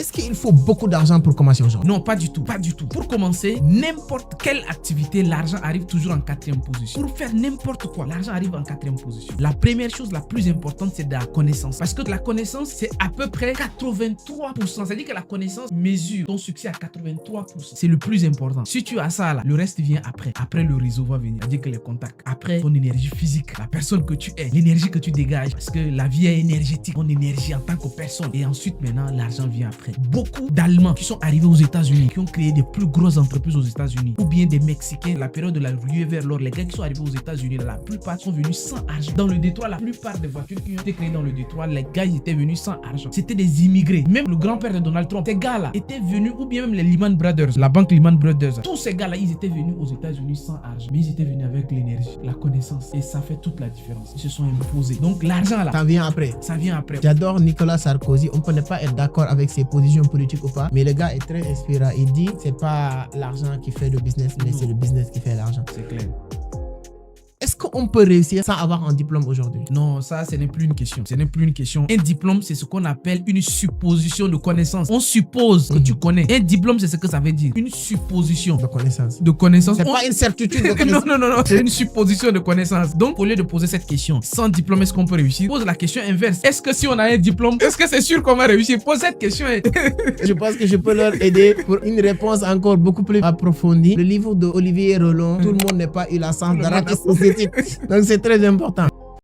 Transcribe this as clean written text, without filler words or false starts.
Est-ce qu'il faut beaucoup d'argent pour commencer aujourd'hui? Non, pas du tout. Pas du tout. Pour commencer, n'importe quelle activité, l'argent arrive toujours en quatrième position. Pour faire n'importe quoi, l'argent arrive en quatrième position. La première chose la plus importante, c'est de la connaissance. Parce que la connaissance, c'est à peu près 83%. C'est-à-dire que la connaissance mesure ton succès à 83%. C'est le plus important. Si tu as ça là, le reste vient après. Après, le réseau va venir. C'est-à-dire que les contacts. Après, ton énergie physique, la personne que tu es, l'énergie que tu dégages. Parce que la vie est énergétique. Ton énergie en tant que personne. Et ensuite, maintenant, l'argent vient après. Beaucoup d'Allemands qui sont arrivés aux États-Unis, qui ont créé des plus grosses entreprises aux États-Unis, ou bien des Mexicains, la période de la ruée vers l'or, les gars qui sont arrivés aux États-Unis, la plupart sont venus sans argent. Dans le détroit, la plupart des voitures qui ont été créées dans le détroit, les gars ils étaient venus sans argent. C'était des immigrés. Même le grand-père de Donald Trump, ces gars-là étaient venus, ou bien même les Lehman Brothers, la banque Lehman Brothers. Tous ces gars-là, ils étaient venus aux États-Unis sans argent, mais ils étaient venus avec l'énergie, la connaissance, et ça fait toute la différence. Ils se sont imposés. Donc l'argent là, Ça vient après. ça vient après. J'adore Nicolas Sarkozy. On peut ne pas être d'accord avec ses positions politiques ou pas, mais le gars est très inspirant. Il dit c'est pas l'argent qui fait le business, mais c'est le business qui fait l'argent. C'est clair. Est-ce qu'on peut réussir sans avoir un diplôme aujourd'hui? Non, ça, ce n'est plus une question. Ce n'est plus une question. Un diplôme, c'est ce qu'on appelle une supposition de connaissance. On suppose que tu connais. Un diplôme, c'est ce que ça veut dire. Une supposition De connaissance. de connaissance. C'est pas une certitude de connaissance. Non. C'est une supposition de connaissance. Donc, au lieu de poser cette question, sans diplôme, est-ce qu'on peut réussir? Pose la question inverse. Est-ce que si on a un diplôme, est-ce que c'est sûr qu'on va réussir? Pose cette question. Je pense que je peux leur aider pour une réponse encore beaucoup plus approfondie. Le livre de Olivier Rollon, Tout le monde n'est pas eu la chance d'arrêter ses études. Donc c'est très important.